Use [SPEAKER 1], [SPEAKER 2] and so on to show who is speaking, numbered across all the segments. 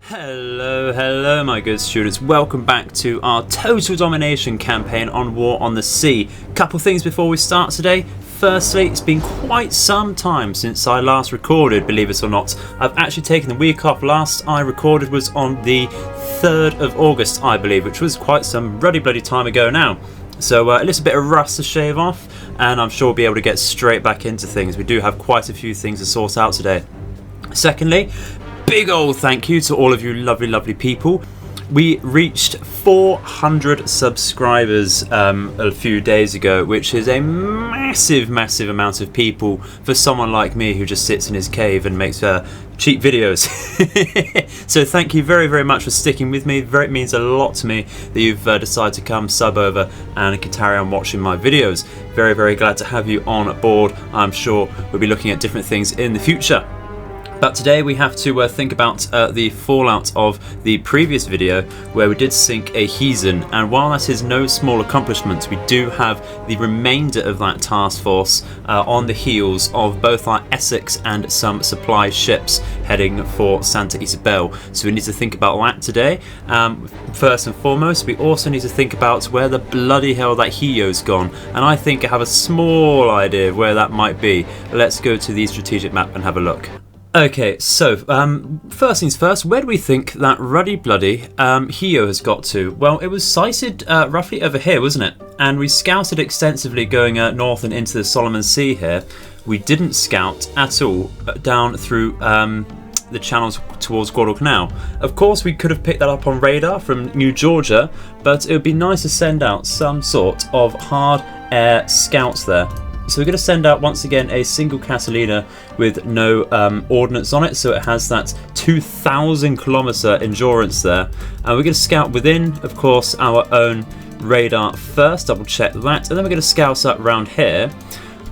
[SPEAKER 1] Hello my good students, welcome back to our Total Domination campaign on War on the Sea. Couple things before we start today. Firstly, it's been quite some time since I last recorded, believe it or not. I've actually taken the week off. Last I recorded was on the 3rd of August, I believe, which was quite some ruddy bloody time ago now. So a little bit of rust to shave off, and I'm sure we'll be able to get straight back into things. We do have quite a few things to sort out today. Secondly, big old thank you to all of you lovely people. We reached 400 subscribers a few days ago, which is a massive amount of people for someone like me who just sits in his cave and makes cheap videos. So thank you very much for sticking with me. It means a lot to me that you've decided to come sub over and can carry on watching my videos. Very glad to have you on board. I'm sure we'll be looking at different things in the future. But today we have to think about the fallout of the previous video where we did sink a Hizen, and while that is no small accomplishment, we do have the remainder of that task force on the heels of both our Essex and some supply ships heading for Santa Isabel. So we need to think about that today. First and foremost, we also need to think about where the bloody hell that Hio's gone, and I think I have a small idea of where that might be. Let's go to the strategic map and have a look. Okay, so first things first, where do we think that ruddy bloody Hio has got to? Well, it was sighted roughly over here, wasn't it? And we scouted extensively going north and into the Solomon Sea here. We didn't scout at all down through the channels towards Guadalcanal. Of course, we could have picked that up on radar from New Georgia, but it would be nice to send out some sort of hard air scouts there. So we're going to send out once again a single Catalina with no ordnance on it, so it has that 2,000 kilometer endurance there. And we're going to scout within, of course, our own radar first, double check that, and then we're going to scout up around here.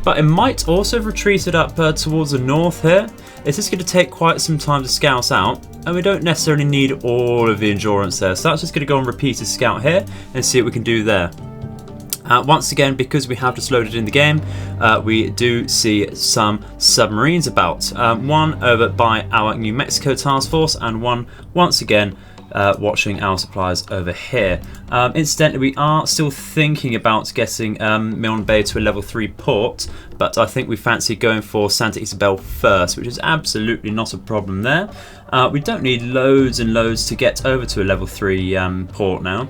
[SPEAKER 1] But it might also have retreated up towards the north here. It's just going to take quite some time to scout out, and we don't necessarily need all of the endurance there. So that's just going to go on repeated scout here and see what we can do there. Once again, because we have just loaded in the game, we do see some submarines about. One over by our New Mexico task force, and one once again watching our supplies over here. Incidentally, we are still thinking about getting Milne Bay to a level 3 port, but I think we fancy going for Santa Isabel first, which is absolutely not a problem there. We don't need loads and loads to get over to a level 3 port now.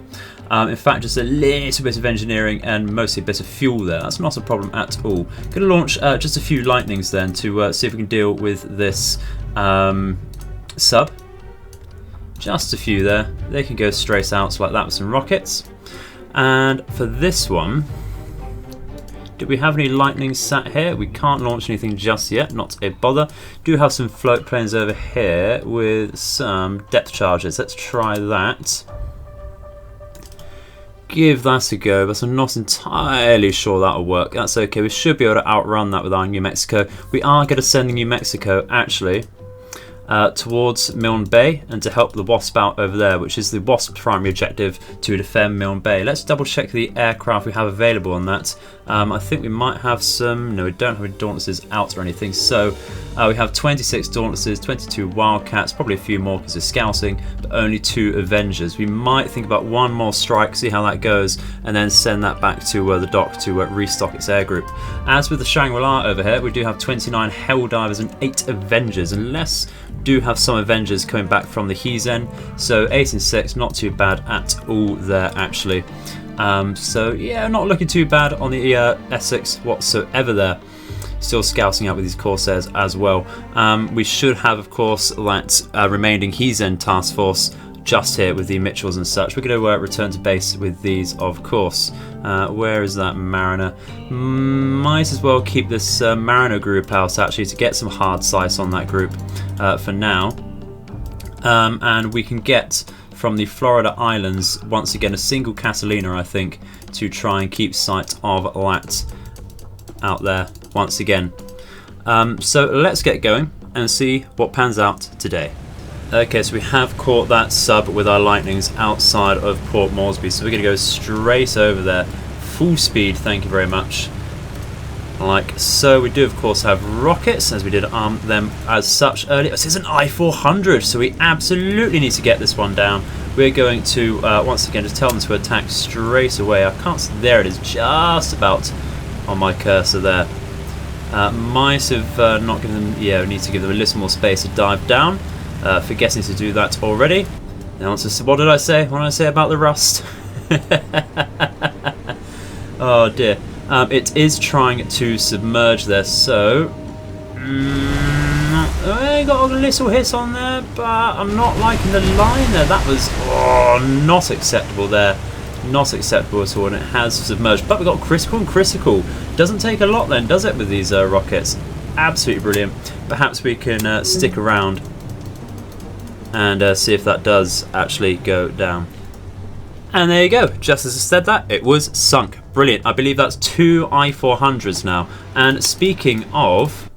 [SPEAKER 1] In fact, just a little bit of engineering and mostly a bit of fuel there. That's not a problem at all. Going to launch just a few lightnings then to see if we can deal with this sub. Just a few there. They can go straight out like that with some rockets. And for this one, do we have any lightnings sat here? We can't launch anything just yet, not a bother. Do have some float planes over here with some depth charges. Let's try that. Give that a go, but I'm not entirely sure that'll work. That's okay, we should be able to outrun that with our New Mexico. We are going to send the New Mexico actually towards Milne Bay and to help the Wasp out over there, which is the Wasp's primary objective, to defend Milne Bay. Let's double check the aircraft we have available on that. I think we might have some, no, we don't have any Dauntlesses out or anything, so we have 26 Dauntlesses, 22 Wildcats, probably a few more because of scouting, but only 2 Avengers. We might think about one more strike, see how that goes, and then send that back to the dock to restock its air group. As with the Shangri-La over here, we do have 29 Helldivers and 8 Avengers, unless do have some Avengers coming back from the Hizen, so 8 and 6, not too bad at all there actually. So yeah, not looking too bad on the Essex whatsoever there. Still scouting out with these Corsairs as well. We should have, of course, that remaining Hizen task force just here with the Mitchells and such. We're going to return to base with these, of course. Where is that Mariner? Might as well keep this Mariner group out actually to get some hard sights on that group for now. And we can get from the Florida Islands once again a single Catalina, I think, to try and keep sight of that out there once again. So let's get going and see what pans out today. Okay, so we have caught that sub with our lightnings outside of Port Moresby, so we're going to go straight over there. Full speed, thank you very much. like so. We do of course have rockets, as we did arm them as such earlier. This is an I-400, so we absolutely need to get this one down. We're going to once again just tell them to attack straight away. I can't see, there it is, just about on my cursor there. Might have not given them, yeah, we need to give them a little more space to dive down. Forgetting to do that already. Now, what did I say? What did I say about the rust? Oh dear. It is trying to submerge there, so I got a little hit on there, but I'm not liking the line there. That was not acceptable there. Not acceptable at all, and it has submerged. But we got critical and critical. Doesn't take a lot then, does it, with these rockets? Absolutely brilliant. Perhaps we can stick around and see if that does actually go down. And there you go. Just as I said that, it was sunk. Brilliant. I believe that's 2 I-400s now. And speaking of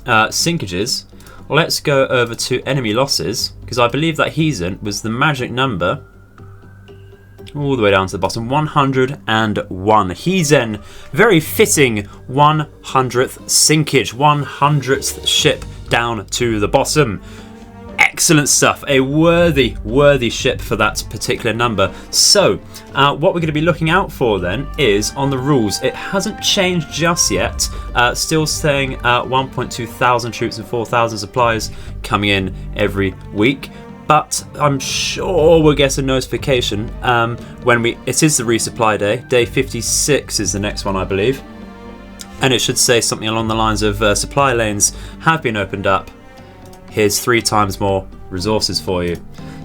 [SPEAKER 1] sinkages, let's go over to enemy losses, because I believe that Hizen was the magic number all the way down to the bottom, 101. Hizen, very fitting 100th sinkage, 100th ship down to the bottom. Excellent stuff, a worthy ship for that particular number. So what we're going to be looking out for then is on the rules. It hasn't changed just yet, still saying 1.2 thousand troops and 4,000 supplies coming in every week. But I'm sure we'll get a notification when it is the resupply day. Day 56 is the next one, I believe. And it should say something along the lines of supply lanes have been opened up. Here's 3 times more resources for you.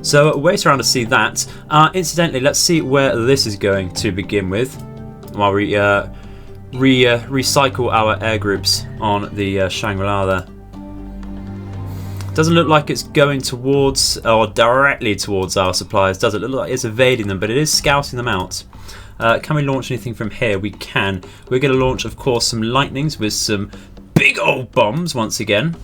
[SPEAKER 1] So wait around to see that. Incidentally, let's see where this is going to begin with while we recycle our air groups on the Shangri-La there. Doesn't look like it's going towards or directly towards our supplies, does it? Look like it's evading them, but it is scouting them out. Can we launch anything from here? We can. We're going to launch, of course, some lightnings with some big old bombs once again.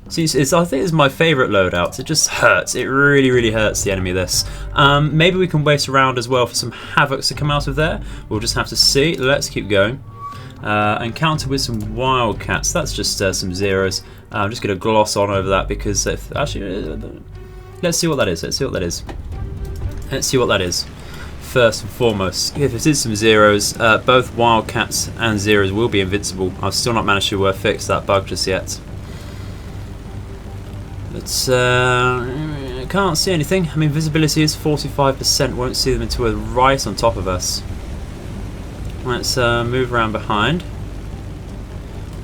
[SPEAKER 1] See, I think it's my favourite loadout. It just hurts. It really hurts the enemy, this. Maybe we can wait around as well for some havocs to come out of there. We'll just have to see. Let's keep going. And counter with some wildcats. That's just some zeros. I'm just going to gloss on over that because actually, let's see what that is. Let's see what that is. Let's see what that is. First and foremost, if it is some zeros, both wildcats and zeros will be invincible. I've still not managed to fix that bug just yet. But I can't see anything. I mean, visibility is 45%. Won't see them until we're right on top of us. Let's move around behind.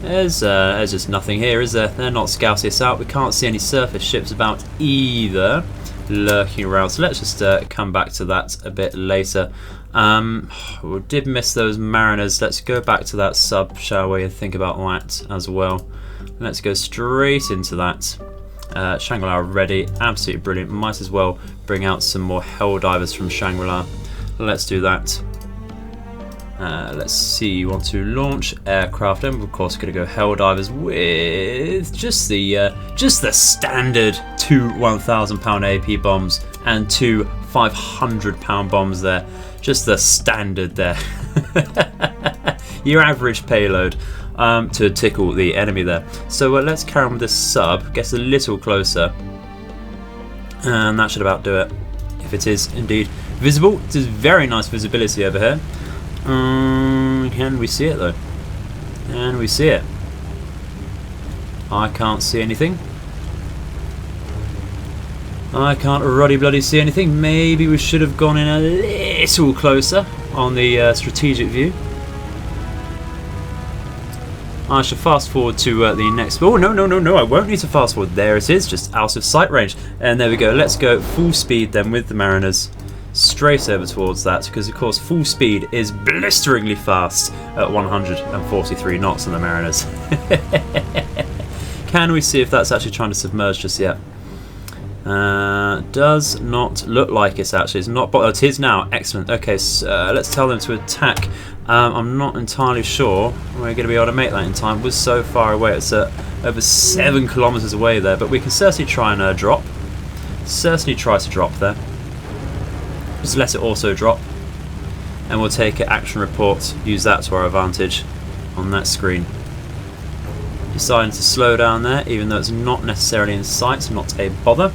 [SPEAKER 1] There's just nothing here, is there? They're not scouting us out. We can't see any surface ships about either lurking around. So let's just come back to that a bit later. We did miss those mariners. Let's go back to that sub, shall we, and think about that as well. Let's go straight into that. Shangri-La ready. Absolutely brilliant. Might as well bring out some more hell divers from Shangri-La. Let's do that. Let's see, you want to launch aircraft, and we're of course going to go Helldivers with just the standard 2 £1,000 AP bombs and 2 £500 bombs there. Just the standard there. Your average payload to tickle the enemy there. So let's carry on with this sub, get a little closer, and that should about do it. If it is indeed visible, it is very nice visibility over here. Can we see it though? Can we see it? I can't see anything. I can't ruddy bloody see anything. Maybe we should have gone in a little closer on the strategic view. I shall fast forward to the next. Oh no! I won't need to fast forward. There it is, just out of sight range. And there we go. Let's go full speed then with the Mariners. Straight over towards that, because of course full speed is blisteringly fast at 143 knots on the Mariners. Can we see if that's actually trying to submerge just yet? Does not look like it's actually. It's not, but it is now. Excellent. Okay, so let's tell them to attack. I'm not entirely sure we're going to be able to make that in time. We're so far away. It's over 7 kilometers away there, but we can certainly try and drop. Certainly try to drop there. Just let it also drop, and we'll take an action report, use that to our advantage on that screen. Deciding to slow down there, even though it's not necessarily in sight, so not a bother.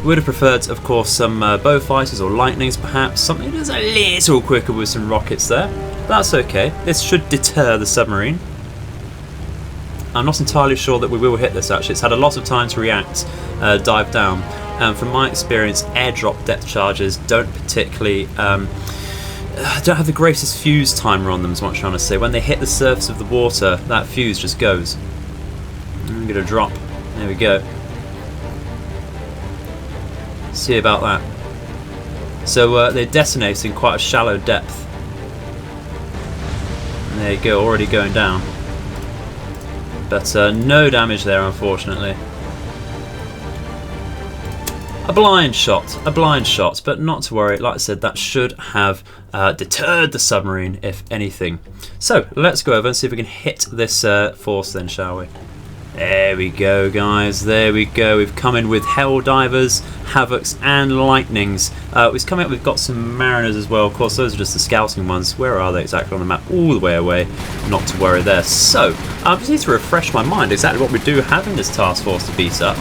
[SPEAKER 1] Would have preferred, of course, some bow fighters or lightnings, perhaps something that's a little quicker with some rockets there. But that's okay. This should deter the submarine. I'm not entirely sure that we will hit this. Actually, it's had a lot of time to react, dive down. From my experience, airdrop depth charges don't particularly. Don't have the greatest fuse timer on them, is what I'm trying to say. When they hit the surface of the water, that fuse just goes. I'm going to drop. There we go. See about that. So they're detonating quite a shallow depth. And there you go, already going down. But no damage there, unfortunately. A blind shot, but not to worry. Like I said, that should have deterred the submarine, if anything. So let's go over and see if we can hit this force then, shall we? There we go, guys. There we go. We've come in with Helldivers, Havocs, and Lightnings. We've got some Mariners as well. Of course, those are just the scouting ones. Where are they exactly on the map? All the way away. Not to worry there. So, I just need to refresh my mind exactly what we do have in this task force to beat up.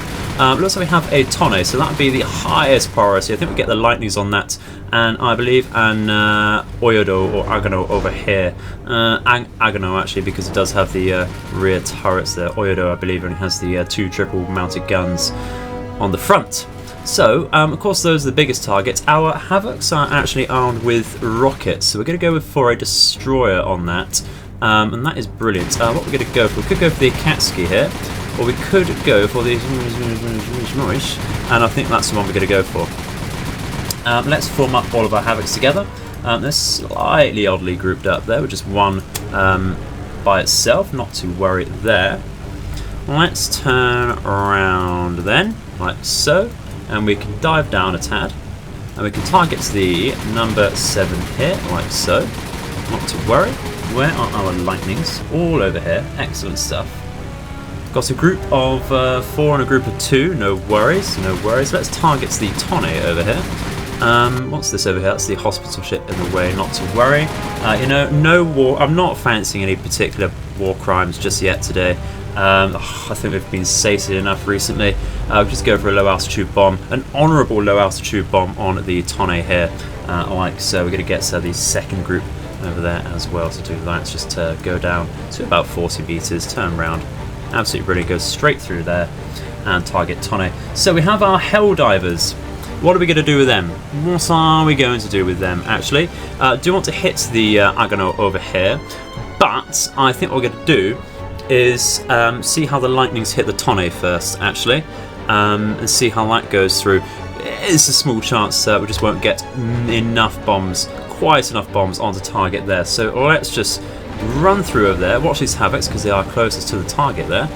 [SPEAKER 1] Looks like we have a Tonne, so that would be the highest priority. I think we get the Lightnings on that, and I believe an Oyodo or Agano over here. Agano actually, because it does have the rear turrets there. Oyodo, I believe, only has the 2 triple mounted guns on the front. So, of course, those are the biggest targets. Our Havocs are actually armed with rockets, so we're going to go for a destroyer on that, and that is brilliant. What we're going to go for? We could go for the Akatsuki here. Or we could go for the... and I think that's the one we're going to go for. Let's form up all of our Havocs together. They're slightly oddly grouped up there, with just one by itself, not to worry there. Let's turn around then, like so, and we can dive down a tad. And we can target the number 7 here, like so. Not to worry. Where are our Lightnings? All over here. Excellent stuff. Got a group of 4 and a group of 2, no worries, no worries. Let's target the Tonne over here. What's this over here? That's the hospital ship in the way, not to worry. You know, no war. I'm not fancying any particular war crimes just yet today. I think we've been sated enough recently. We'll just go for a low altitude bomb, an honourable low altitude bomb on the Tonne here. Like so, we're going to get the second group over there as well to do that. It's just go down to about 40 meters, turn around. Absolutely brilliant, goes straight through there and target Tonne. So we have our Helldivers. What are we going to do with them? What are we going to do with them, actually? Do want to hit the Agano over here, but I think what we're going to do is see how the Lightnings hit the Tonne first, actually, and see how that goes through. It's a small chance we just won't get quite enough bombs onto target there. So let's just run through over there, watch these Havocs because they are closest to the target there.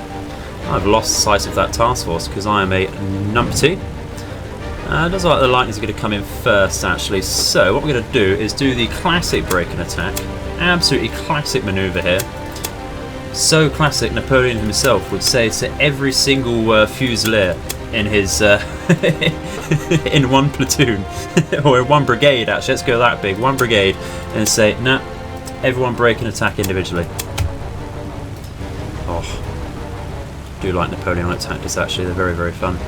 [SPEAKER 1] I've lost sight of that task force because I am a numpty. It does look like the Lightnings are going to come in first, actually. So what we're going to do is do the classic break and attack. Absolutely classic manoeuvre here. So classic, Napoleon himself would say to every single Fusilier in his in one platoon or in one brigade. Actually, let's go that big, one brigade, and say, nah. Everyone break and attack individually. Oh, I do like Napoleon tactics actually, they're very, very fun.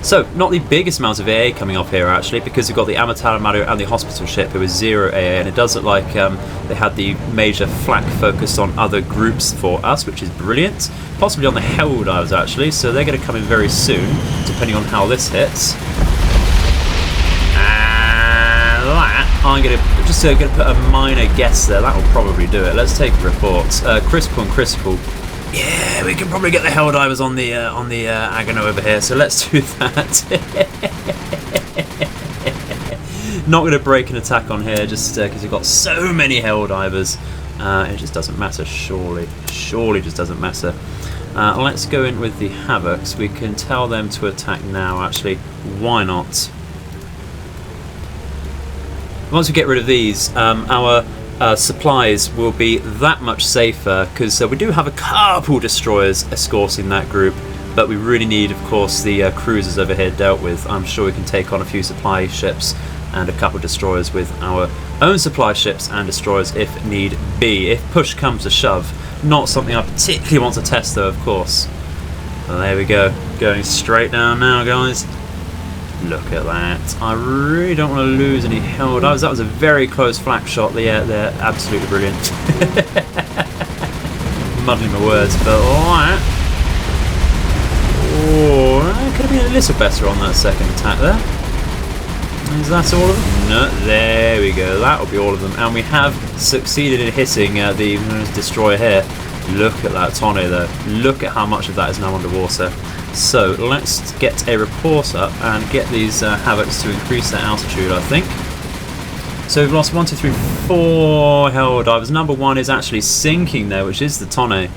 [SPEAKER 1] So, not the biggest amount of AA coming off here actually, because we've got the Amatara Mario and the hospital ship who is 0 AA, and it does look like they had the major flak focused on other groups for us, which is brilliant. Possibly on the Helldivers actually, so they're going to come in very soon, depending on how this hits. I'm going to put a minor guess there. That will probably do it. Let's take a report. Critical and critical. Yeah, we can probably get the Helldivers on the Agano over here. So let's do that. Not going to break an attack on here just because we've got so many Helldivers. It just doesn't matter. Surely just doesn't matter. Let's go in with the Havocs. We can tell them to attack now. Actually, why not? Once we get rid of these, our supplies will be that much safer because we do have a couple destroyers escorting that group, but we really need, of course, the cruisers over here dealt with. I'm sure we can take on a few supply ships and a couple of destroyers with our own supply ships and destroyers if need be, if push comes to shove. Not something I particularly want to test though, of course. Well, there we go, going straight down now, guys. Look at that. I really don't want to lose any hell dives. That was a very close flak shot. Yeah, they're absolutely brilliant. Muddling my words, but alright. Oh, I could have been a little better on that second attack there. Is that all of them? No, there we go. That will be all of them. And we have succeeded in hitting the destroyer here. Look at that tonneau though. Look at how much of that is now underwater. So let's get a report up and get these Havocs to increase their altitude, I think. So we've lost 1, 2, 3, 4 hell divers. Number 1 is actually sinking there, which is the tonneau.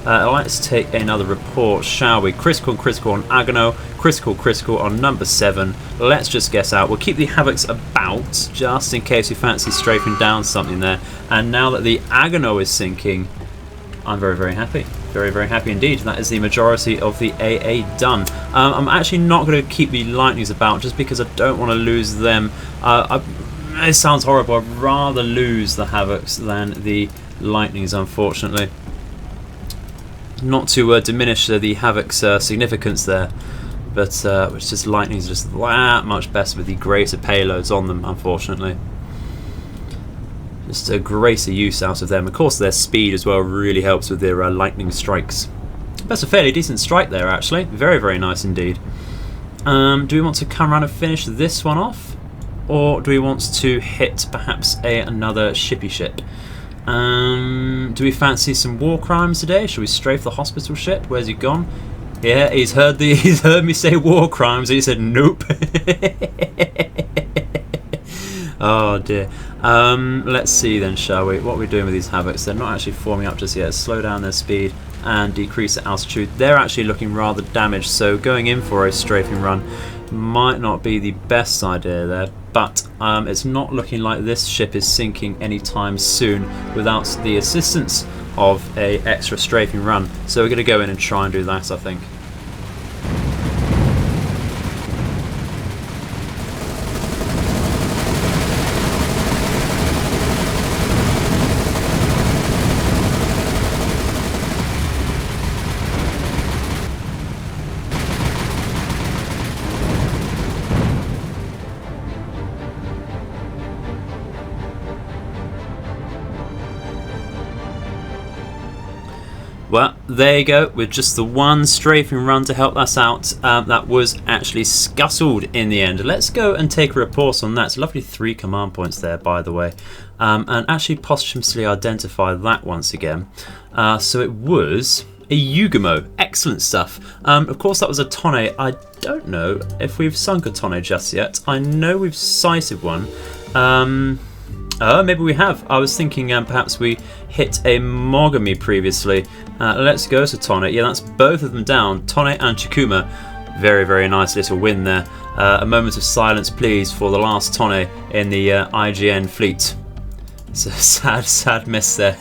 [SPEAKER 1] Let's take another report, shall we? Critical on Agano, critical on number 7. Let's just guess out. We'll keep the Havocs about, just in case we fancy strafing down something there. And now that the Agano is sinking, I'm very, very happy. Very, very happy indeed. That is the majority of the AA done. I'm actually not going to keep the Lightnings about, just because I don't want to lose them. It sounds horrible. I'd rather lose the Havocs than the Lightnings, unfortunately. Not to diminish the Havoc's significance there, but it's just Lightnings are just that much better with the greater payloads on them, unfortunately. Just a greater use out of them. Of course, their speed as well really helps with their lightning strikes. That's a fairly decent strike there, actually. Very, very nice indeed. Do we want to come around and finish this one off? Or do we want to hit perhaps another shippy ship? Do we fancy some war crimes today? Shall we strafe the hospital ship? Where's he gone? Yeah, he's heard me say war crimes. He said nope. Oh dear. Let's see then, shall we? What are we doing with these Havocs? They're not actually forming up just yet. Slow down their speed and decrease their altitude. They're actually looking rather damaged, so going in for a strafing run might not be the best idea there, but it's not looking like this ship is sinking anytime soon without the assistance of a extra strafing run. So we're going to go in and try and do that, I think. Well, there you go, with just the one strafing run to help us out. That was actually scuttled in the end. Let's go and take a report on that. It's lovely 3 command points there, by the way. And actually posthumously identify that once again. So it was a Yugamo. Excellent stuff. Of course, that was a tonne. I don't know if we've sunk a tonne just yet. I know we've sighted one. Maybe we have. I was thinking perhaps we hit a Mogami previously. Let's go to Tonne. Yeah, that's both of them down. Tonne and Chikuma. Very, very nice little win there. A moment of silence, please, for the last Tonne in the IGN fleet. It's a sad, sad miss there.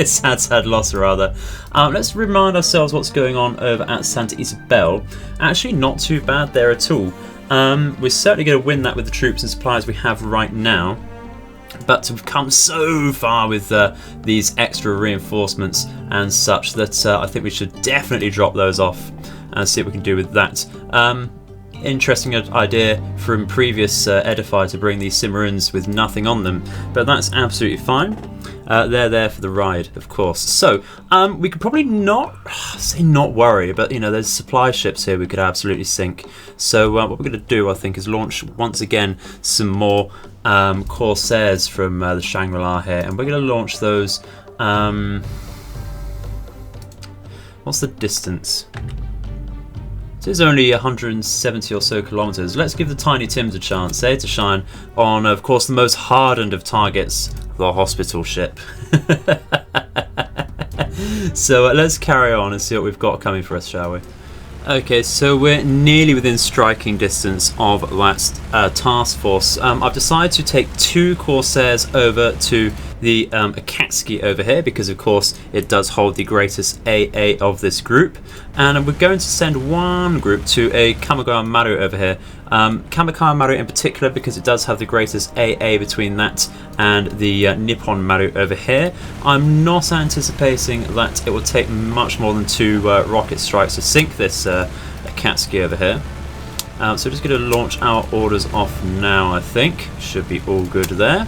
[SPEAKER 1] Sad, sad loss, rather. Let's remind ourselves what's going on over at Santa Isabel. Actually, not too bad there at all. We're certainly going to win that with the troops and supplies we have right now. But we've come so far with these extra reinforcements and such that I think we should definitely drop those off and see what we can do with that. Interesting idea from previous Edified to bring these Cimarrons with nothing on them, but that's absolutely fine. They're there for the ride, of course. So we could probably not worry, but you know, there's supply ships here we could absolutely sink. So what we're going to do, I think, is launch once again some more Corsairs from the Shangri-La here, and we're going to launch those. What's the distance? It is only 170 or so kilometres. Let's give the Tiny Tims a chance, to shine on, of course, the most hardened of targets, the hospital ship. So let's carry on and see what we've got coming for us, shall we? Okay, so we're nearly within striking distance of that task force. I've decided to take 2 Corsairs over to the Akatsuki over here, because of course it does hold the greatest AA of this group. And we're going to send one group to a Kamigawa Maru over here. Kamigawa Maru in particular, because it does have the greatest AA between that and the Nippon Maru over here. I'm not anticipating that it will take much more than 2 rocket strikes to sink this Akatsuki over here. So we're just going to launch our orders off now, I think. Should be all good there.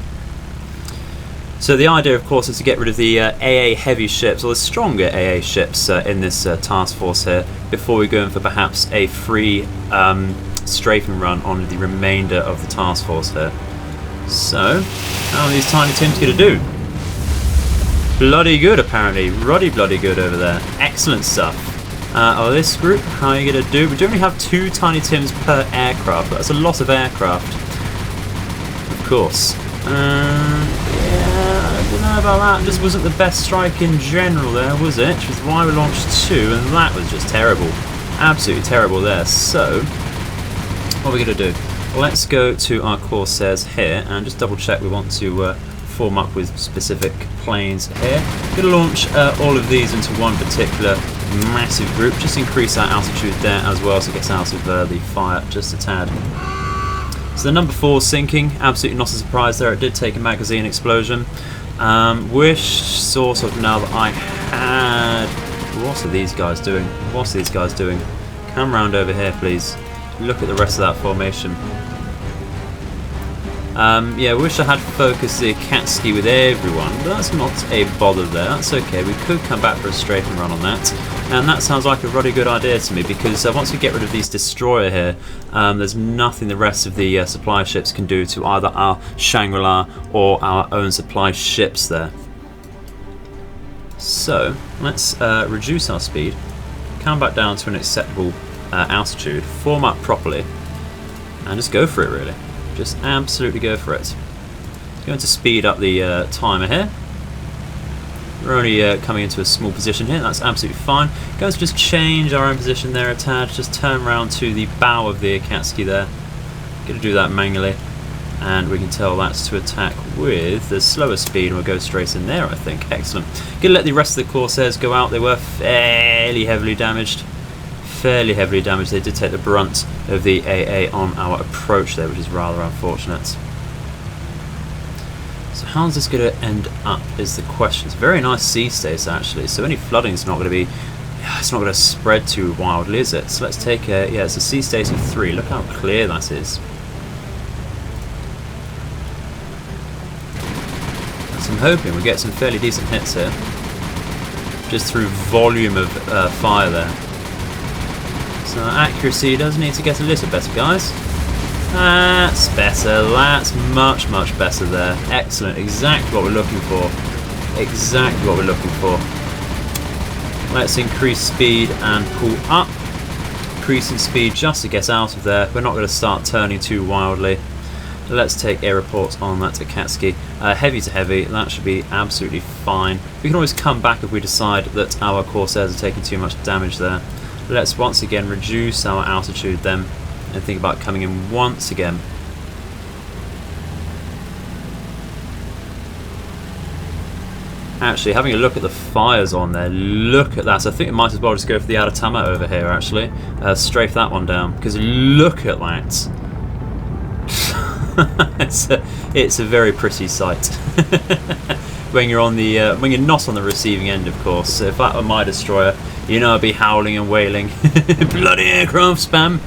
[SPEAKER 1] So the idea, of course, is to get rid of the AA heavy ships, or the stronger AA ships in this task force here, before we go in for perhaps a free strafing run on the remainder of the task force here. So, how are these Tiny Tims going to do? Bloody good, apparently. Bloody good over there. Excellent stuff. This group, how are you going to do? We do only have 2 Tiny Tims per aircraft, but that's a lot of aircraft. Of course. Yeah, I don't know about that. Just wasn't the best strike in general there, was it? Which is why we launched 2, and that was just terrible. Absolutely terrible there. So, what are we going to do? Let's go to our Corsairs here and just double check we want to form up with specific planes here. Going to launch all of these into one particular massive group. Just increase our altitude there as well, so it gets out of the fire just a tad. So the number 4 sinking, absolutely not a surprise there. It did take a magazine explosion. Wish sort of now that I had... What are these guys doing? What are these guys doing? Come round over here, please. Look at the rest of that formation. Yeah, wish I had focused the Akatsuki with everyone, but that's not a bother there. That's okay. We could come back for a strafing run on that. And that sounds like a really good idea to me, because once we get rid of these destroyer here, there's nothing the rest of the supply ships can do to either our Shangri-La or our own supply ships there. So, let's reduce our speed, come back down to an acceptable altitude, form up properly, and just go for it really. Just absolutely go for it. Going to speed up the timer here. We're only coming into a small position here, that's absolutely fine. Going to just change our own position there a tad, just turn around to the bow of the Akatsuki there. Going to do that manually, and we can tell that's to attack with the slower speed, and we'll go straight in there, I think. Excellent. Going to let the rest of the Corsairs go out. They were fairly heavily damaged. They did take the brunt of the AA on our approach there, which is rather unfortunate. So how's this going to end up is the question. It's a very nice sea stace actually, so any flooding is not going to be, it's not going to spread too wildly, is it? So let's take a, yeah, it's a sea stace of 3. Look how clear that is. So I'm hoping we get some fairly decent hits here, just through volume of fire there. So accuracy does need to get a little better, guys. That's better. That's much better there. Excellent. Exactly what we're looking for. Exactly what we're looking for. Let's increase speed and pull up. Increasing speed just to get out of there. We're not going to start turning too wildly. Let's take air reports on that Akatsuki. Heavy to heavy, that should be absolutely fine. We can always come back if we decide that our Corsairs are taking too much damage there. Let's once again reduce our altitude then and think about coming in once again. Actually, having a look at the fires on there, look at that. I think it might as well just go for the Aratama over here actually. Strafe that one down, because look at that. It's a very pretty sight. When you're on the when you're not on the receiving end, of course. So if that were my destroyer, you know I'd be howling and wailing. Bloody aircraft spam.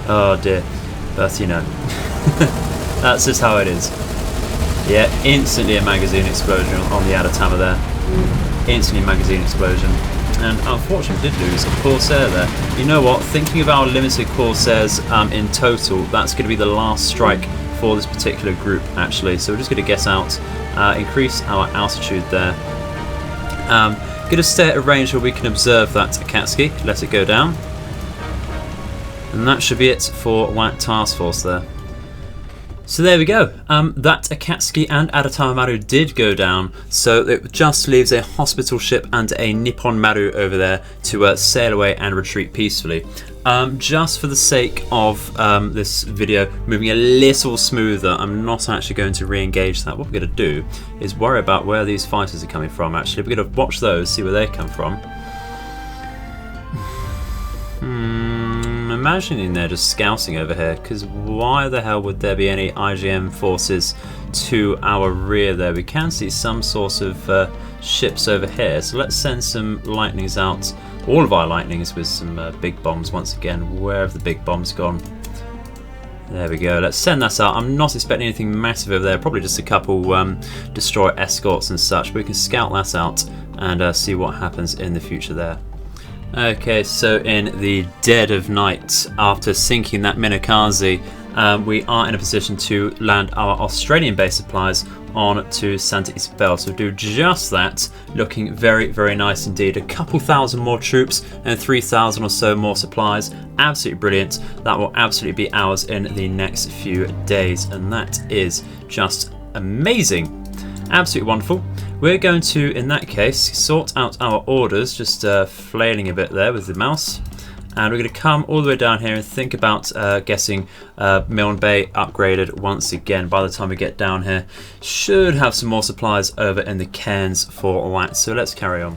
[SPEAKER 1] Oh dear. But you know, that's just how it is. Yeah, instantly a magazine explosion on the Aratama there. Instantly magazine explosion. And unfortunately did lose a Corsair there. You know what, thinking of our limited Corsairs in total, that's going to be the last strike for this particular group actually. So we're just going to get out, increase our altitude there. Going to stay at a range where we can observe that Akatsuki, let it go down. And that should be it for White Task Force there. So there we go, that Akatsuki and Aratama Maru did go down, so it just leaves a hospital ship and a Nippon Maru over there to sail away and retreat peacefully. Just for the sake of this video moving a little smoother, I'm not actually going to re-engage that. What we're going to do is worry about where these fighters are coming from. Actually, we're going to watch those, see where they come from. Imagining they're just scouting over here, because why the hell would there be any IGM forces to our rear there? We can see some sort of ships over here, so let's send some lightnings out. All of our lightnings with some big bombs once again. Where have the big bombs gone? There we go. Let's send that out. I'm not expecting anything massive over there. Probably just a couple destroyer escorts and such. But we can scout that out and see what happens in the future there. Okay, so in the dead of night, after sinking that Minakaze, we are in a position to land our Australian base supplies on to Santa Isabel. So do just that, looking very, very nice indeed. A couple thousand more troops and 3,000 or so more supplies. Absolutely brilliant. That will absolutely be ours in the next few days, and that is just amazing. Absolutely wonderful. We're going to, in that case, sort out our orders, just flailing a bit there with the mouse. And we're going to come all the way down here and think about getting Milne Bay upgraded once again. By the time we get down here, should have some more supplies over in the cairns for that. So let's carry on.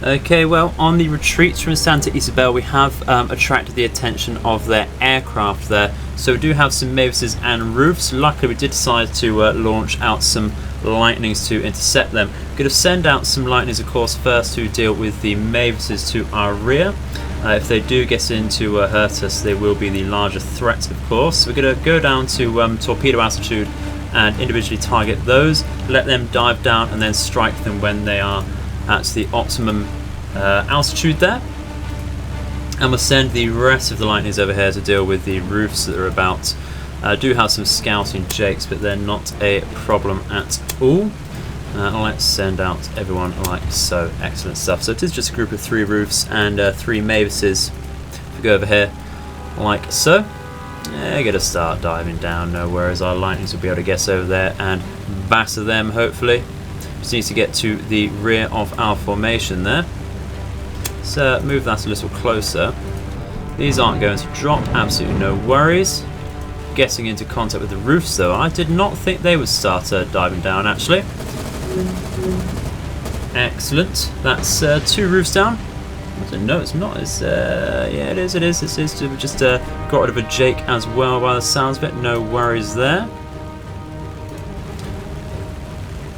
[SPEAKER 1] Okay, well, on the retreats from Santa Isabel, we have attracted the attention of their aircraft there. So we do have some Mavises and roofs. Luckily, we did decide to launch out some lightnings to intercept them. We're going to send out some lightnings, of course, first to deal with the Mavises to our rear. If they do get in to hurt us, they will be the larger threat, of course. We're going to go down to torpedo altitude and individually target those, let them dive down and then strike them when they are at the optimum altitude there. And we'll send the rest of the lightnings over here to deal with the roofs that are about. Do have some scouting jakes, but they're not a problem at all. Let's send out everyone like so. Excellent stuff. So it is just a group of 3 roofs and 3 Mavises. If we go over here like so, they're going to start diving down, whereas our lightnings will be able to get over there and batter them, hopefully. Just need to get to the rear of our formation there. So move that a little closer. These aren't going to drop, absolutely no worries. Getting into contact with the roofs though, I did not think they would start diving down actually. Excellent. That's 2 roofs down. No, it's not. It's yeah, it is. It is. It is. We just got rid of a Jake as well, by the sounds of it. No worries there.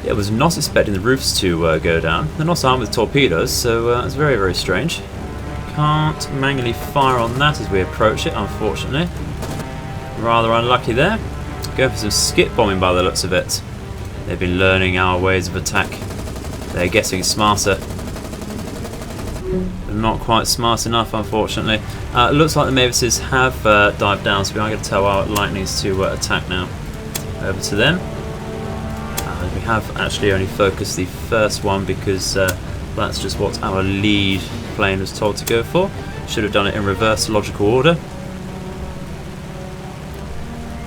[SPEAKER 1] Yeah, I was not expecting the roofs to go down. They're not armed with torpedoes, so it's very, very strange. Can't manually fire on that as we approach it, unfortunately. Rather unlucky there. Going for some skip bombing by the looks of it. They've been learning our ways of attack. They're getting smarter. But not quite smart enough, unfortunately. It looks like the Mavises have dived down, so we are going to tell our lightnings to attack now. Over to them. We have actually only focused the first one because that's just what our lead plane was told to go for. Should have done it in reverse logical order.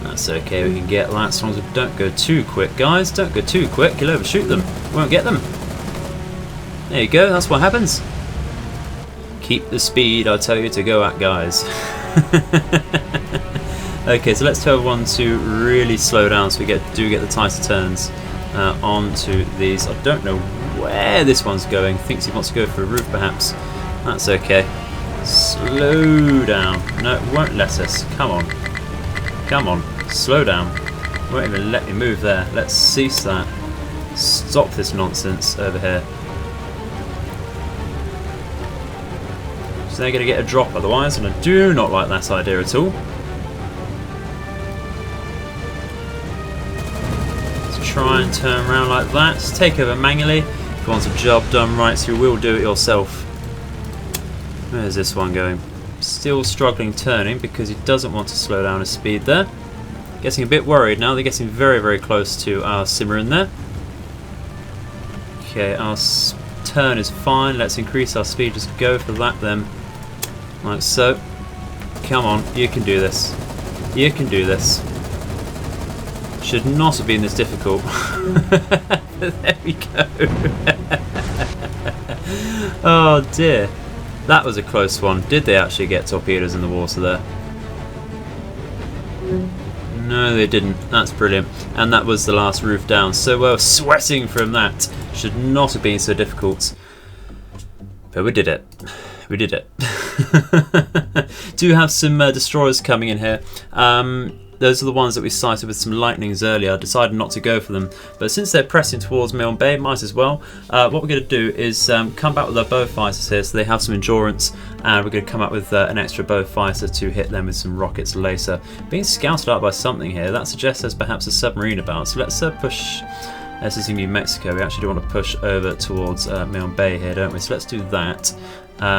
[SPEAKER 1] That's okay, we can get that as long as we don't go too quick, guys. Don't go too quick, you'll overshoot them. We won't get them. There you go, that's what happens. Keep the speed I tell you to go at, guys. Okay, so let's tell everyone to really slow down so we do get the tighter turns onto these. I don't know where this one's going. Thinks he wants to go for a roof, perhaps. That's okay. Slow down. No, it won't let us. Come on. Come on. Slow down. Won't even let me move there. Let's cease that. Stop this nonsense over here. So they're going to get a drop otherwise, and I do not like that idea at all. Let's try and turn around like that. Take over manually. If you want a job done right, so you will do it yourself. Where's this one going? Still struggling turning because he doesn't want to slow down his speed there. Getting a bit worried now. They're getting very, very close to our Cimarron there. Okay, our turn is fine. Let's increase our speed. Just go for that then. Like so. Come on, you can do this. You can do this. Should not have been this difficult. There we go. Oh dear. That was a close one. Did they actually get torpedoes in the water there? No, they didn't. That's brilliant. And that was the last roof down. So we're sweating from that. Should not have been so difficult. But we did it. We did it. Do have some destroyers coming in here. Those are the ones that we sighted with some lightnings earlier. I decided not to go for them, but since they're pressing towards Milne Bay, might as well. What we're going to do is come back with our bow fighters here, so they have some endurance, and we're going to come up with an extra bow fighter to hit them with some rockets later. Being scouted out by something here, that suggests there's perhaps a submarine about, so let's push. This is in New Mexico. We actually do want to push over towards Milne Bay here, don't we? So let's do that.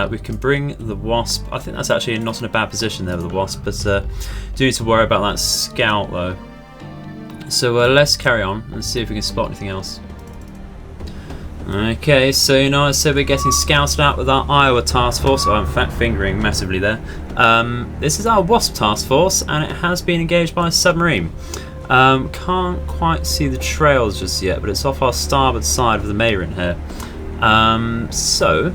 [SPEAKER 1] We can bring the Wasp. I think that's actually not in a bad position there with the Wasp, but do need to worry about that scout though. So let's carry on and see if we can spot anything else. Okay, so I said we're getting scouted out with our Iowa task force. Oh, I'm fat fingering massively there. This is our Wasp task force, and it has been engaged by a submarine. Can't quite see the trails just yet, but it's off our starboard side of the Mayrin here. So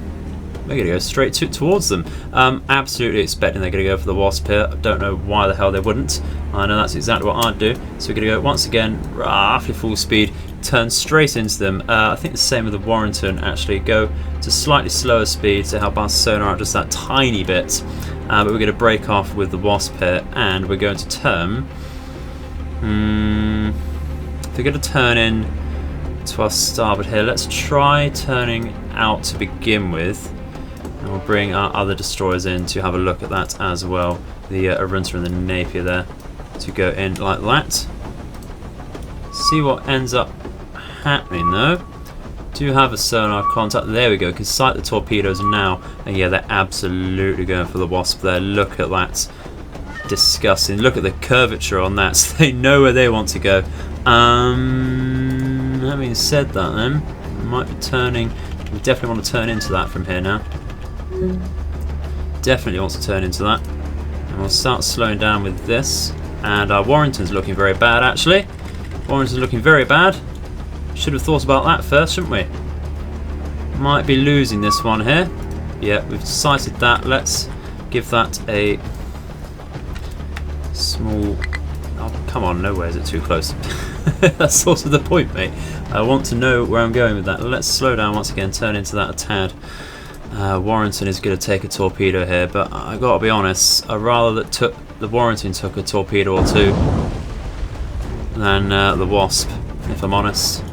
[SPEAKER 1] we're going to go straight towards them. Absolutely expecting they're going to go for the Wasp here. I don't know why the hell they wouldn't. I know that's exactly what I'd do. So we're going to go once again, roughly full speed, turn straight into them. I think the same with the Warrington actually. Go to slightly slower speed to help our sonar out just that tiny bit. But we're going to break off with the Wasp here, and we're going to turn. If we're going to turn in to our starboard here, let's try turning out to begin with. And we'll bring our other destroyers in to have a look at that as well. The Arunta and the Napier there to go in like that. See what ends up happening though. Do have a sonar contact. There we go. Can sight the torpedoes now. And yeah, they're absolutely going for the Wasp there. Look at that. Disgusting. Look at the curvature on that. So they know where they want to go. Having said that then, we might be turning. We definitely want to turn into that from here now. Definitely wants to turn into that, and we'll start slowing down with this. And our Warrington's looking very bad actually. Warrington's looking very bad. Should have thought about that first, shouldn't we? Might be losing this one here. Yeah, we've sighted that. Let's give that a small. Oh, come on, nowhere is it too close. That's sort of the point, mate. I want to know where I'm going with that. Let's slow down once again, turn into that a tad. Warrington is going to take a torpedo here, but I got to be honest, I'd rather that the Warrington took a torpedo or two than the Wasp, if I'm honest.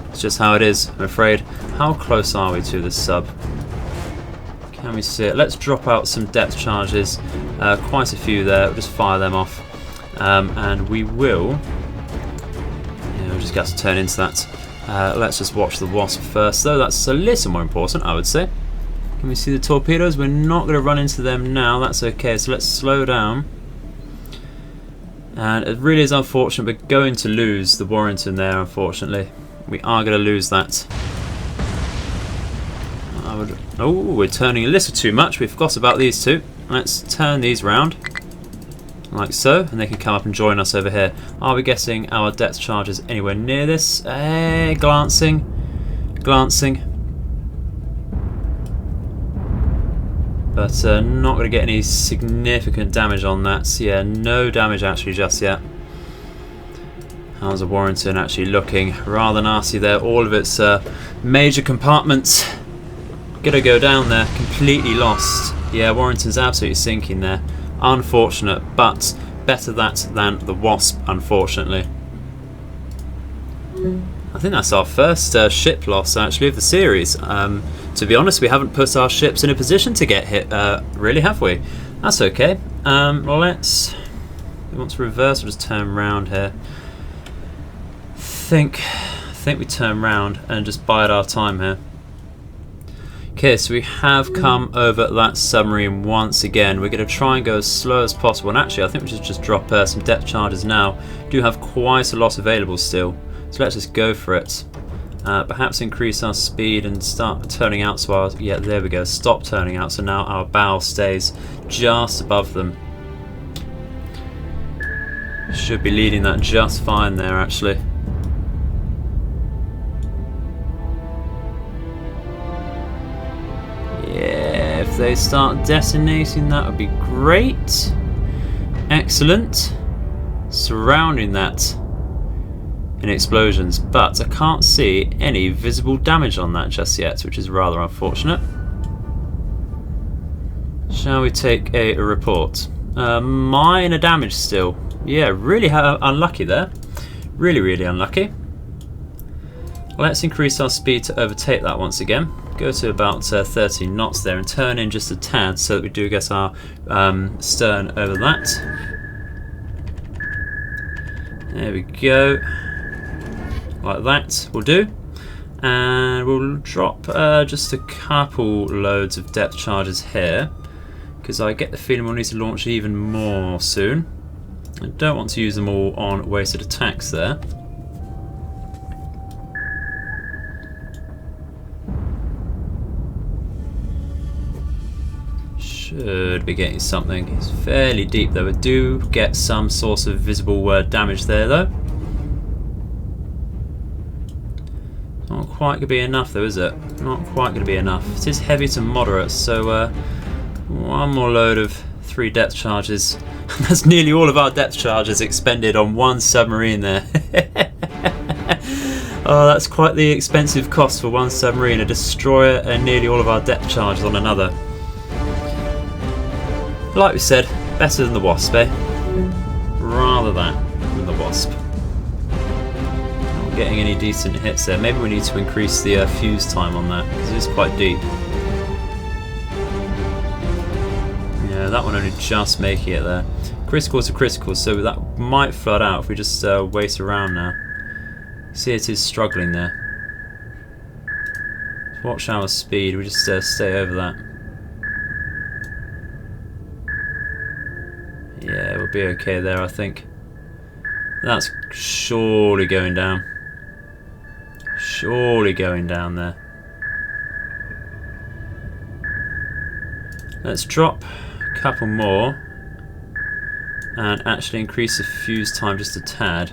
[SPEAKER 1] It's just how it is, I'm afraid. How close are we to this sub? Can we see it? Let's drop out some depth charges, quite a few there. We'll just fire them off, and we will. Yeah, we'll just get to turn into that. Let's just watch the Wasp first, though. That's a little more important, I would say. Can we see the torpedoes? We're not going to run into them now. That's okay. So let's slow down. And it really is unfortunate. We're going to lose the Warrington there, unfortunately. We are going to lose that. Oh, we're turning a little too much. We forgot about these two. Let's turn these round. Like so. And they can come up and join us over here. Are we getting our depth charges anywhere near this? Glancing. Glancing. But not going to get any significant damage on that. So yeah, no damage actually just yet. How's the Warrington actually looking? Rather nasty there. All of its major compartments gonna go down there. Completely lost. Yeah, Warrington's absolutely sinking there. Unfortunate, but better that than the Wasp, unfortunately. I think that's our first ship loss actually of the series. To be honest, we haven't put our ships in a position to get hit, really, have we? That's okay. Let's. We want to reverse. We'll just turn round here. I think we turn round and just bide our time here. Okay, so we have come over that submarine once again. We're going to try and go as slow as possible. And actually, I think we should just drop some depth charges now. Do have quite a lot available still. So let's just go for it. Perhaps increase our speed and start turning out. So our, yeah, there we go. Stop turning out. So now our bow stays just above them. Should be leading that just fine there, actually. Yeah, If they start detonating, that would be great. Excellent. Surrounding that in explosions, but I can't see any visible damage on that just yet, which is rather unfortunate. Shall we take a report? Minor damage still. Yeah, really unlucky there. Really, really unlucky. Let's increase our speed to overtake that once again. Go to about 13 knots there and turn in just a tad so that we do get our stern over that. There we go. Like that will do. And we'll drop just a couple loads of depth charges here, because I get the feeling we'll need to launch even more soon. I don't want to use them all on wasted attacks there. Should be getting something. It's fairly deep though. We do get some source of visible damage there though. Not quite going to be enough though, is it? Not quite going to be enough. It is heavy to moderate, so one more load of 3 depth charges. That's nearly all of our depth charges expended on one submarine there. Oh, that's quite the expensive cost for one submarine, a destroyer and nearly all of our depth charges on another. Like we said, better than the Wasp, eh? Rather that than the Wasp. Not getting any decent hits there. Maybe we need to increase the fuse time on that, because it is quite deep. Yeah, that one only just making it there. Critical to critical, so that might flood out if we just wait around now. See, it is struggling there. Watch our speed, we just stay over that. Yeah, we'll be okay there, I think. That's surely going down. Surely going down there. Let's drop a couple more and actually increase the fuse time just a tad.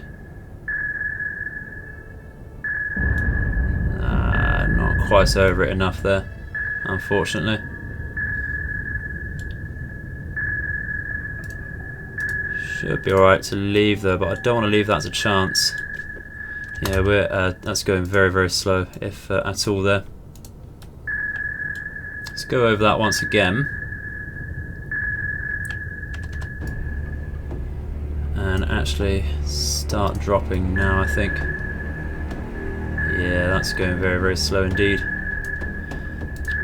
[SPEAKER 1] Not quite over it enough there, unfortunately. Should be alright to leave though, but I don't want to leave that as a chance. Yeah, that's going very, very slow, if at all there. Let's go over that once again. And actually start dropping now, I think. Yeah, that's going very, very slow indeed.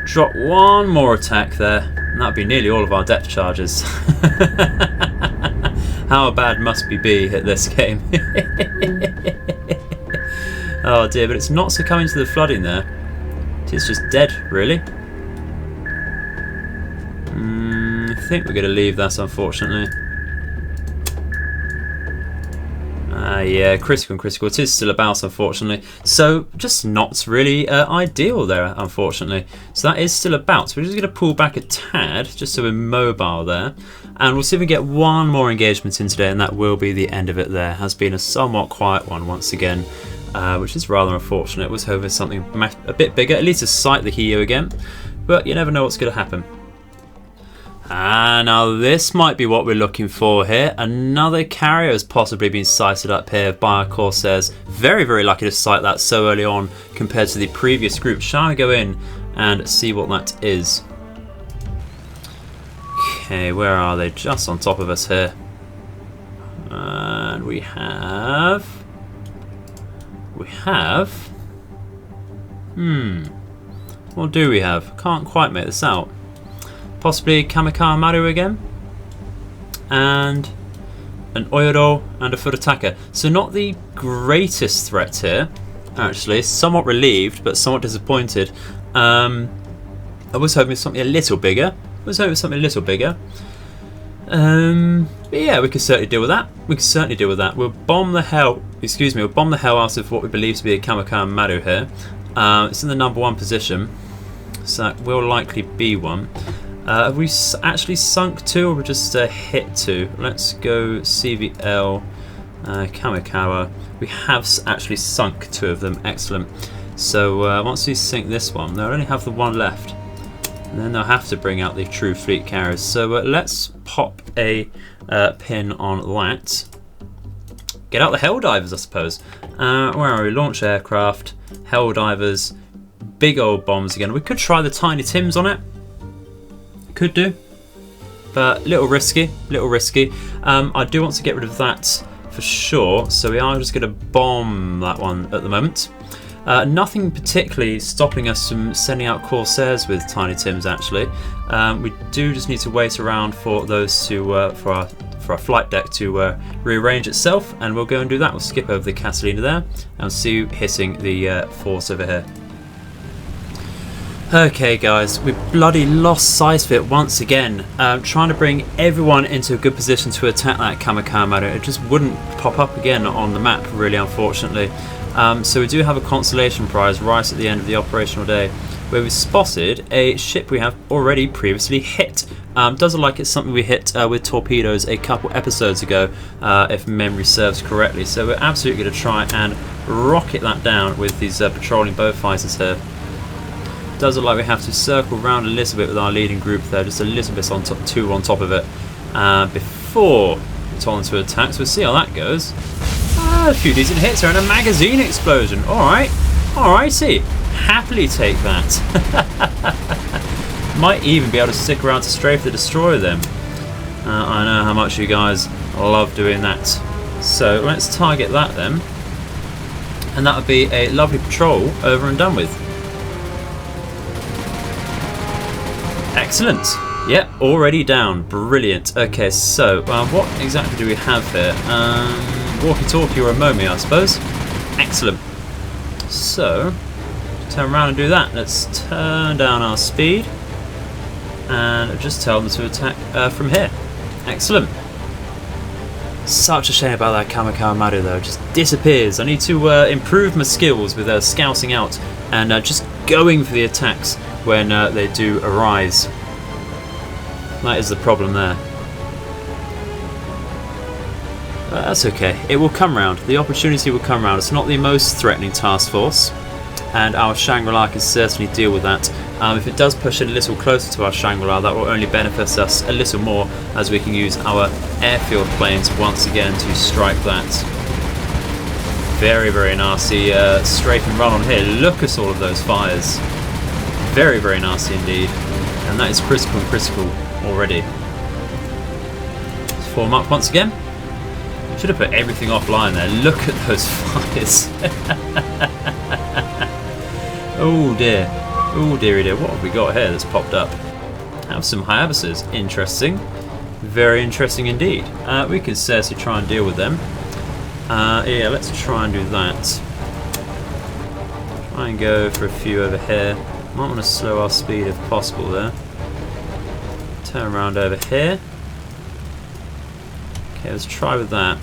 [SPEAKER 1] Drop one more attack there, and that'd be nearly all of our depth charges. How bad must we be at this game? Oh dear, but it's not succumbing to the flooding there. It is just dead, really. I think we're going to leave that, unfortunately. Yeah, critical and critical. It is still about, unfortunately. So, just not really ideal there, unfortunately. So that is still about. So we're just going to pull back a tad, just so we're mobile there. And we'll see if we get one more engagement in today, and that will be the end of it there. Has been a somewhat quiet one once again, which is rather unfortunate. Was hoping something a bit bigger, at least to sight the Hio again. But you never know what's going to happen. Now this might be what we're looking for here. Another carrier has possibly been sighted up here by our Corsairs. Very, very lucky to sight that so early on compared to the previous group. Shall we go in and see what that is? Okay, where are they? Just on top of us here. And we have... What do we have? Can't quite make this out. Possibly Kamikawa Maru again, and an Oyoro and a foot attacker. So not the greatest threat here, actually. Somewhat relieved, but somewhat disappointed. I was hoping for something a little bigger. But yeah, we can certainly deal with that. We'll bomb the hell. We'll bomb the hell out of what we believe to be a Kamikawa Maru here. It's in the #1 position, so that will likely be one. Have we actually sunk 2 or we just hit 2? Let's go CVL, Kamikawa. We have actually sunk 2 of them, excellent. So once we sink this one, they'll only have the one left. And then they'll have to bring out the true fleet carriers. So let's pop a pin on that. Get out the Helldivers, I suppose. Where are we? Launch aircraft, Helldivers, big old bombs again. We could try the Tiny Tims on it. Could do. But a little risky, little risky. I do want to get rid of that for sure. So we are just going to bomb that one at the moment. Nothing particularly stopping us from sending out Corsairs with Tiny Tims actually. We do just need to wait around for those to for our flight deck to rearrange itself, and we'll go and do that. We'll skip over the Catalina there and see you hitting the force over here. Okay guys, we bloody lost sight of it once again. Trying to bring everyone into a good position to attack that Kamikaze. It just wouldn't pop up again on the map, really, unfortunately. So we do have a consolation prize right at the end of the operational day, where we spotted a ship we have already previously hit. Does look like it's something we hit with torpedoes a couple episodes ago, if memory serves correctly. So we're absolutely going to try and rocket that down with these patrolling bow fighters here. Does look like we have to circle around a little bit with our leading group there, just a little bit on top of it, before we turn into attack. So we'll see how that goes. A few decent hits and a magazine explosion. Alright, alrighty. Happily take that. Might even be able to stick around to strafe the destroyer then. I know how much you guys love doing that. So let's target that then. And that would be a lovely patrol over and done with. Excellent. Yep, already down. Brilliant. Okay, so what exactly do we have here? Walkie-talkie or a Momi, I suppose. Excellent. So, turn around and do that. Let's turn down our speed and just tell them to attack from here. Excellent. Such a shame about that Kamikaze though. Just disappears. I need to improve my skills with scouting out and just going for the attacks when they do arise. That is the problem there. That's okay. It will come round. The opportunity will come round. It's not the most threatening task force, and our Shangri-La can certainly deal with that. If it does push it a little closer to our Shangri-La, that will only benefit us a little more, as we can use our airfield planes once again to strike that. Very, very nasty strafe and run on here. Look at all of those fires. Very, very nasty indeed. And that is critical and critical already. Let's form up once again. Should have put everything offline there. Look at those fires. Oh dear. Oh dearie dear. What have we got here that's popped up? Have some Hayabusa's. Interesting. Very interesting indeed. We can seriously try and deal with them. Yeah, let's try and do that. Try and go for a few over here. Might want to slow our speed if possible there. Turn around over here. Okay, let's try with that.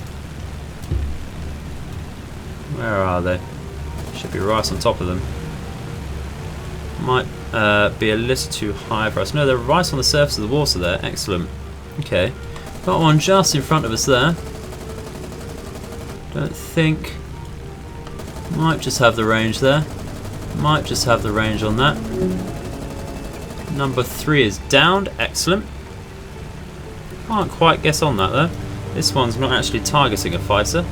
[SPEAKER 1] Where are they? Should be right on top of them. Might be a little too high for us. No, they're right on the surface of the water there. Excellent. Okay. Got one just in front of us there. Don't think. Might just have the range there. Might just have the range on that. Number 3 is downed. Excellent. Can't quite guess on that though. This one's not actually targeting a fighter.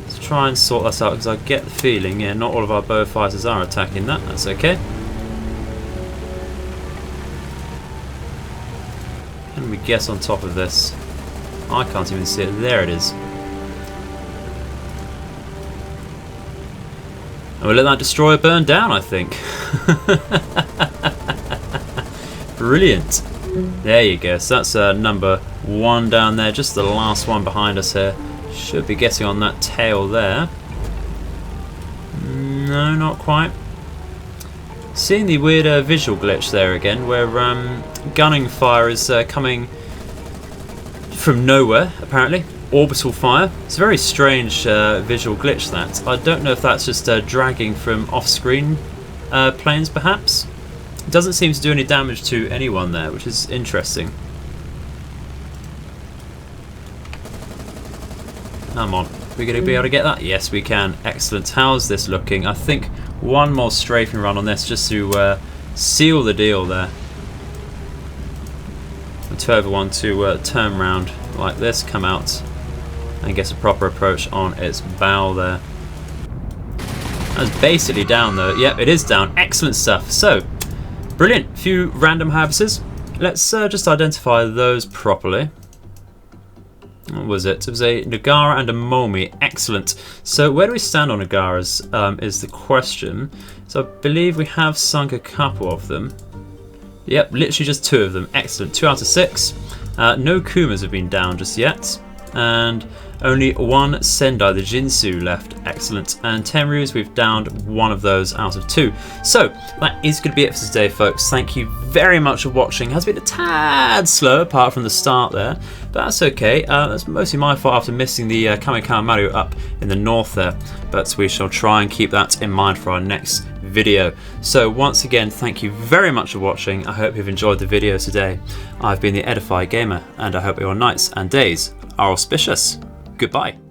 [SPEAKER 1] Let's try and sort that out, because I get the feeling, yeah, not all of our bow fighters are attacking that. That's okay. Can we guess on top of this? I can't even see it. There it is. And we'll let that destroyer burn down, I think. Brilliant. There you go. So that's number 1 down there, just the last one behind us here. Should be getting on that tail there. No, not quite. Seeing the weird visual glitch there again, where gunning fire is coming from nowhere, apparently. Orbital fire. It's a very strange visual glitch, that. I don't know if that's just dragging from off-screen planes, perhaps. It doesn't seem to do any damage to anyone there, which is interesting. Come on. We're going to be able to get that? Yes, we can. Excellent. How's this looking? I think one more strafing run on this just to seal the deal there. The 2 over 1 to turn round like this, come out and get a proper approach on its bow there. That's basically down though. Yep, it is down. Excellent stuff. So, brilliant. Few random howitzers. Let's just identify those properly. What was it? It was a Nagara and a Momi. Excellent. So where do we stand on Nagaras is the question. So I believe we have sunk a couple of them. Yep, literally just 2 of them. Excellent. 2 out of 6. No Kumas have been down just yet. And only 1 Sendai, the Jinsu, left. Excellent. And Tenryus, we've downed 1 of those out of 2. So that is going to be it for today, folks. Thank you very much for watching. It has been a tad slow apart from the start there, but that's okay. That's mostly my fault after missing the Kamikaze Maru up in the north there, but we shall try and keep that in mind for our next video. So once again, thank you very much for watching. I hope you've enjoyed the video today. I've been the Edified Gamer, and I hope your nights and days are auspicious. Goodbye.